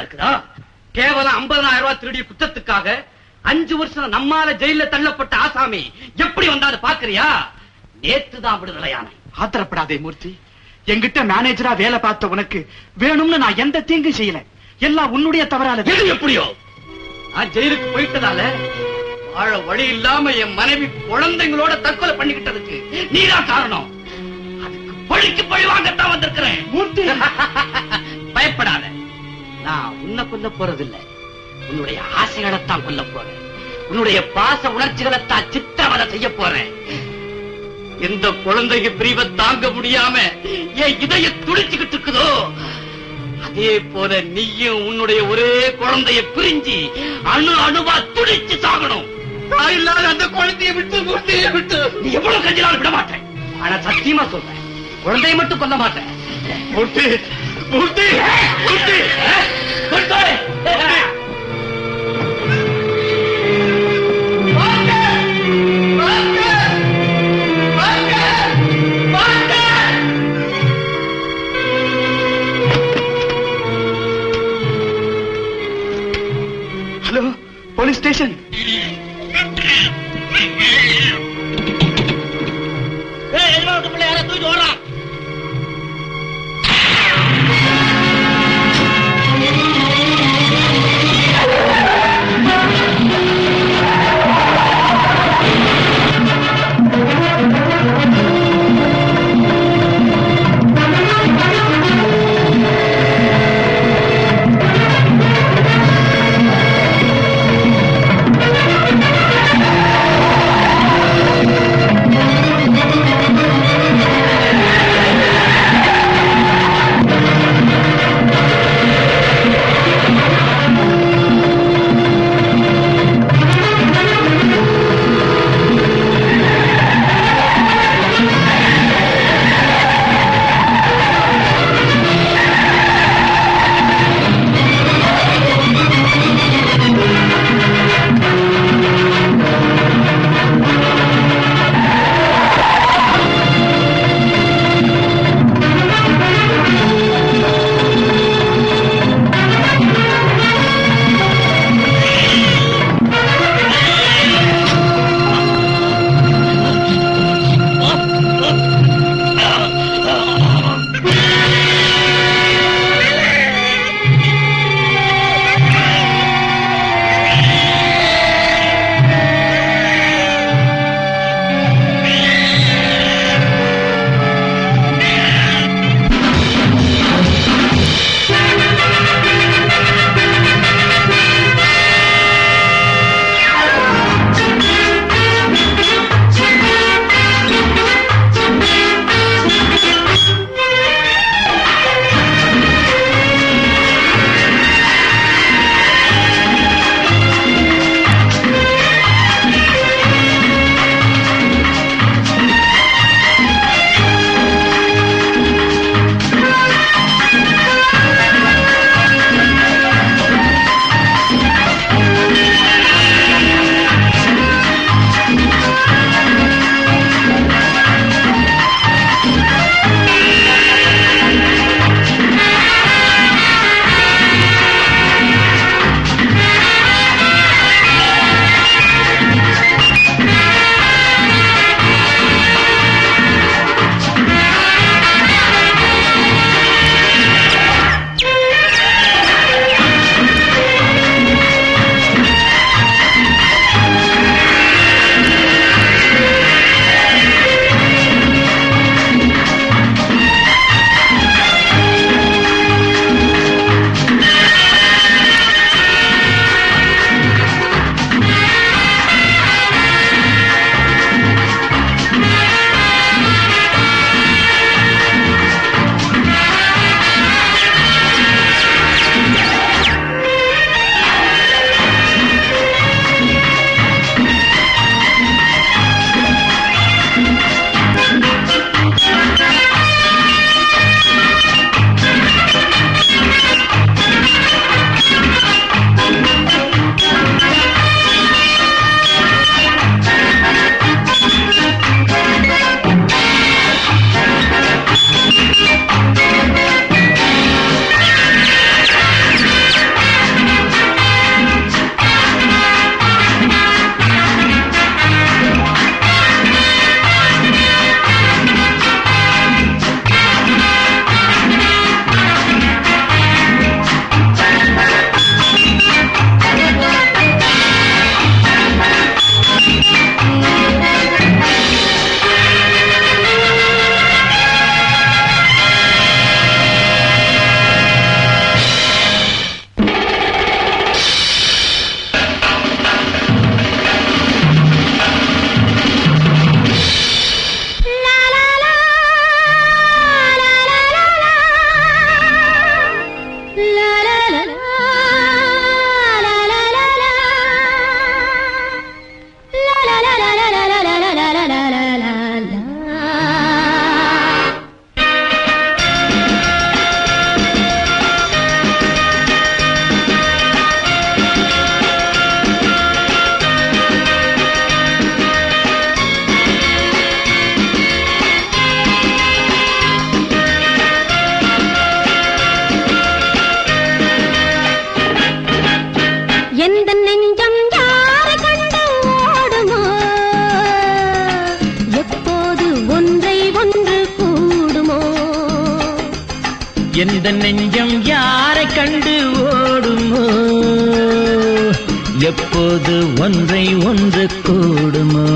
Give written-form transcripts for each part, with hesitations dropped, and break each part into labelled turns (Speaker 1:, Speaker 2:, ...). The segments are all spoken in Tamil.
Speaker 1: இருக்குதா? கேவலம் 50,000 ரூபாய் திருடிய குற்றத்துக்காக 5 வருஷம் நம்மால ஜெயில தள்ளப்பட்ட ஆசாமி எப்படி வந்தாரு பாக்குறியா? நேத்துதான் விடுதலையான.
Speaker 2: ஆத்திரப்படாதே மூர்த்தி. என்கிட்ட மேனேஜரா வேலை பார்த்த உனக்கு வேணும்னு நான் எந்த தீங்கு செய்யல. எல்லாம் உன்னுடைய தவறால.
Speaker 1: எது எப்படியோ நான் ஜெயிலுக்கு போயிட்டதால வாழ வழி இல்லாம என் மனைவி குழந்தைங்களோட தற்கொலை பண்ணிக்கிட்டதுக்கு நீதான் காரணம். அதுக்கு பழிக்கு பழி வாங்கத்தான் வந்திருக்கிறேன்.
Speaker 2: மூர்த்தி
Speaker 1: பயப்படாத. நான் உன்னை கொல்ல போறதில்லை, உன்னுடைய ஆசைகளைத்தான் கொல்ல போறேன். உன்னுடைய பாச உணர்ச்சிகளைத்தான் சித்திரவதை செய்ய போறேன். எந்த குழந்தைக்கு பிரிவை தாங்க முடியாம என் இதய துடிச்சுக்கிட்டு இருக்குதோ அதே போல நீயும் உன்னுடைய ஒரே குழந்தைய பிரிஞ்சு அணு அணுவா துடிச்சு சாகணும். தாயில்லாத அந்த குழந்தைய விட்டு மூர்த்தியை விட்டு நீ எவ்வளவு கஞ்சினாலும் விட மாட்டேன். ஆனா சத்தியமா சொல்றேன், குழந்தைய மட்டும் கொல்ல மாட்டேன்.
Speaker 2: மூர்த்தி மூர்த்தி மூர்த்தி ஹலோ, போலீஸ் ஸ்டேஷன்.
Speaker 1: யார தூக்கிட்டு ஓடுறான்?
Speaker 3: எந்த நெஞ்சம் யாரை கண்டு ஓடுமோ, எப்போது ஒன்றை ஒன்று கூடுமோ.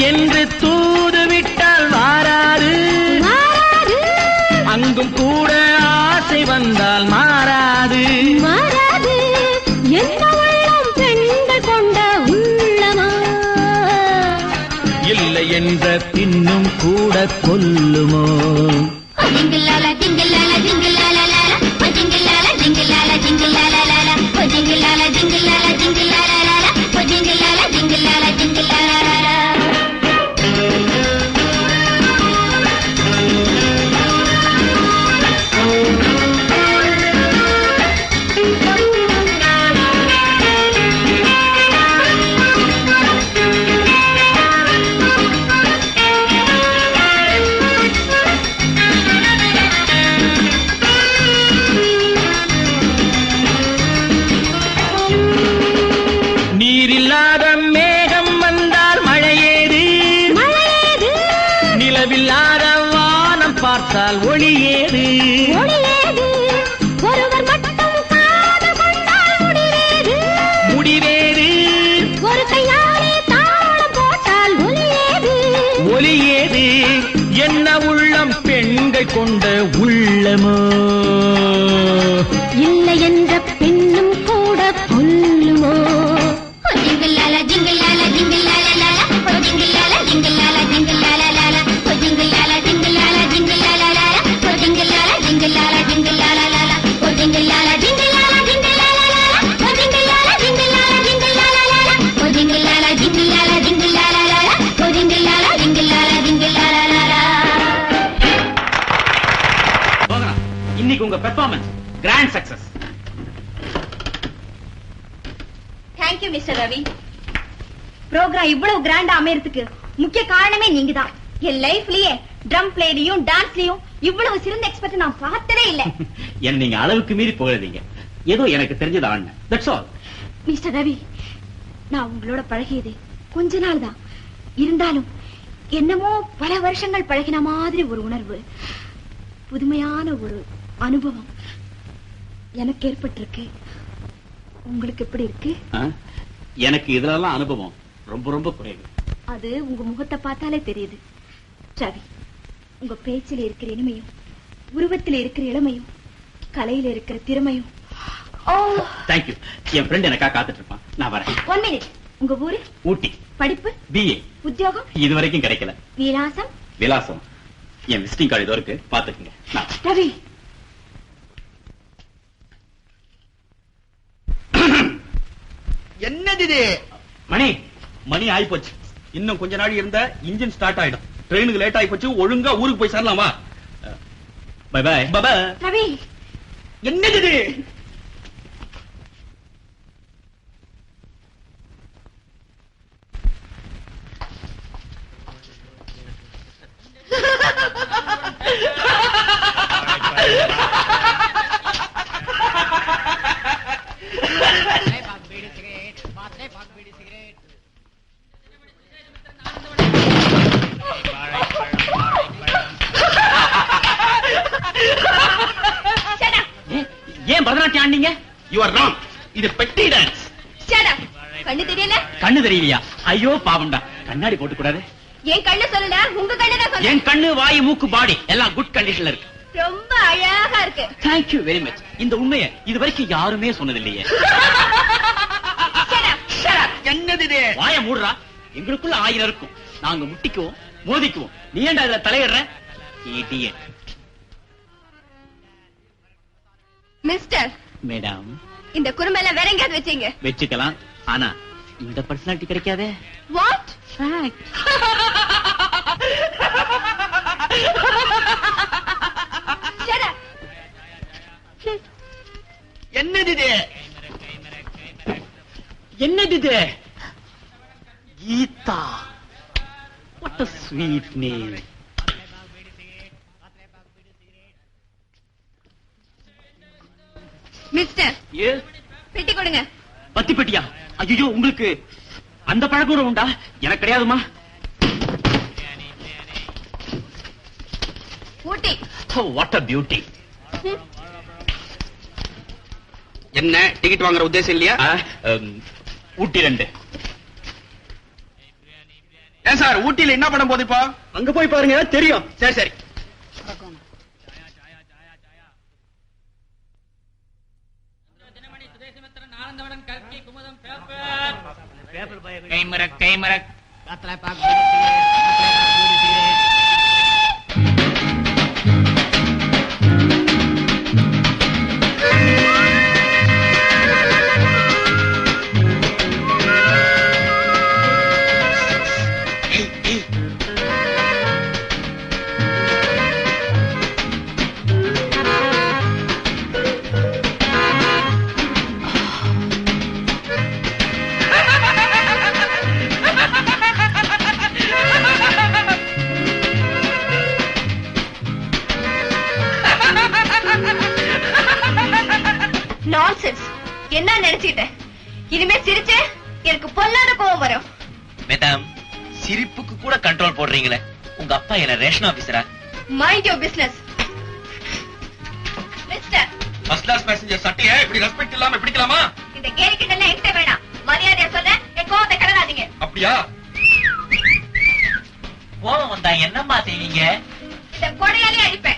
Speaker 3: என்று தூது விட்டால் வாராது, அங்கும் கூட ஆசை வந்தால் மாறாது.
Speaker 4: மாறாது என்ன உள்ளம் பெண்கள் கொண்ட உள்ளமா,
Speaker 3: இல்லை என்ற பின்னும் கூட கொல்லுமோ. நீரில்லாத மேகம் வந்தால் மழையேது, நிலவில்லாத வானம் பார்த்தால் ஒளியேது.
Speaker 4: ஒருவர் மட்டும் காதல் கொண்டால் முடிவேது,
Speaker 3: முடிவேது.
Speaker 4: ஒரு கையாலே தாளம் போட்டால் ஒலியேது,
Speaker 3: ஒலியேது. என்ன உள்ளம் பெண்கள் கொண்ட உள்ளமோ,
Speaker 4: இல்லை என்ற பெண்ணும் கூட கொல்லுமோ.
Speaker 2: இன்னைக்கு உங்க performance grand success.
Speaker 5: Thank you, Mr. Ravi. Program இவ்வளவு கிராண்டா அமையறதுக்கு முக்கிய காரணமே நீங்க தான். என் லைஃப்லயே ட்ரம் பிளேலையும் டான்ஸ்லயும் இவ்வளவு சிறந்த எக்ஸ்பர்ட் நான் பார்த்ததே இல்ல.
Speaker 2: என்ன நீங்க அளவுக்கு மீறி புகழறீங்க. ஏதோ எனக்கு தெரிஞ்சது ஆடின. That's all.
Speaker 5: மிஸ்டர் ரவி, நான் உங்களோட பழகியது கொஞ்ச நாள் தான். இருந்தாலும் என்னமோ பல வருஷங்கள் பழகின மாதிரி ஒரு உணர்வு, புதுமையான ஒரு அனுபவம் எனக்கு ஏற்பட்டிருக்கு. உங்களுக்கு எப்படி இருக்கு?
Speaker 2: எனக்கு இதெல்லாம் அனுபவம் ரொம்ப ரொம்ப குறைவு.
Speaker 5: அது உங்க முகத்தை பார்த்தாலே தெரியுது. ரவி, உங்க பேச்சில இருக்கிற இனிமையும், உருவத்தில் இருக்கிற இளமையும், கலையில இருக்கிற திறமையும். ஓ,
Speaker 2: தேங்க்யூ. என் ஃப்ரெண்ட் எனக்கா காத்துட்டு இருப்பான். நான் வரேன்.
Speaker 5: 1 மினிட். உங்க ஊரு?
Speaker 2: ஊட்டி.
Speaker 5: படிப்பு?
Speaker 2: BA.
Speaker 5: உத்தியோகம்?
Speaker 2: இது வரைக்கும் கிடைக்கல.
Speaker 5: விலாசம்?
Speaker 2: விலாசம் என் விசிட்டிங் கார்டு இதோ இருக்கு, பாத்துக்கங்க.
Speaker 5: ரவி,
Speaker 1: என்னது இது?
Speaker 2: மணி ஆயி போச்சு. இன்னும் கொஞ்ச நாள் இருந்தா இன்ஜின் ஸ்டார்ட் ஆயிடும். ட்ரெயினுக்கு லேட் ஆயி போச்சு. ஒழுங்கா ஊருக்கு போய் சேரலாமா? Bye bye. பை.
Speaker 5: ரவி,
Speaker 1: என்னது இது?
Speaker 2: ஏன் பரதநாட்டியம் ஆண்டீங்க? You are wrong. இது பெட்டி டான்ஸ்.
Speaker 5: கண்ணு தெரியல?
Speaker 2: கண்ணு தெரியலையா? ஐயோ பாவம்டா. கண்ணாடி போட்டு கூடாது.
Speaker 5: என் கண்ணு சொல்லல, உங்க கண்ணு தான் சொல்ல.
Speaker 2: என் கண்ணு, வாய், மூக்கு, பாடி எல்லாம் குட் கண்டிஷன்ல இருக்கு.
Speaker 5: ரொம்ப அழகா இருக்கு.
Speaker 2: Thank you very much. இந்த உண்மையை இது வரைக்கும் யாருமே சொன்னதில்லையே.
Speaker 1: என்னது இது?
Speaker 2: வாய மூடுறா. எங்களுக்குள்ள 1000 இருக்கும். நாங்க முட்டிக்குவோம், மோதிக்குவோம். நீ ஏன்டா இதுல தலையிடுற? இடியட்.
Speaker 5: மிஸ்டர்,
Speaker 3: மேடம்
Speaker 5: இந்த குறும்பெல்லாம் வேற எங்கேயாவது வச்சீங்க.
Speaker 3: வச்சுக்கலாம், ஆனா இந்த பர்சனாலிட்டி கிடைக்காதே.
Speaker 5: வாட்?
Speaker 1: என்னது இது?
Speaker 3: என்னது இது? Geetha. What a sweet name.
Speaker 5: Mister, பெட்டி கொடுங்க.
Speaker 3: பத்தி பெட்டியா? ஐயோ, உங்களுக்கு அந்த பழக்கம் உண்டா? எனக்கு கிடையாதுமா.
Speaker 5: ஊட்டி.
Speaker 3: What a beauty.
Speaker 1: என்ன டிக்கெட் வாங்குற உத்தேசம் இல்லையா?
Speaker 3: ஊட்டி 2.
Speaker 1: ஏன் சார், ஊட்டியில என்ன படம் போகுது இப்போ?
Speaker 3: அங்க போய் பாருங்க, தெரியும்.
Speaker 1: சரி சரி.
Speaker 3: கைமரக்
Speaker 5: நான்சென்ஸ். என்ன நினைச்சிட்டேன்? இனிமே சிரிச்சே எனக்கு பொல்லாத கோவம் வரும்.
Speaker 6: மேடம், சிரிப்புக்கு கூட கண்ட்ரோல் போடுறீங்களே. உங்க அப்பா என்ன ரேஷன் ஆபீசரா?
Speaker 5: Mind your business. Mister,
Speaker 2: first class passenger சட்டையை இப்படி ரெஸ்பெக்ட் இல்லாம பிடிக்கலாமா?
Speaker 5: இந்த கேரிக்கிட்ட எல்லாம் என்கிட்ட வேணாம். மரியாதையா சொல்ல, என் கோவத்தை கடலாதீங்க.
Speaker 2: அப்படியா?
Speaker 6: கோவம் வந்தா என்னம்மா செய்வீங்க?
Speaker 5: இந்த கொடையாலே அடிப்பேன்.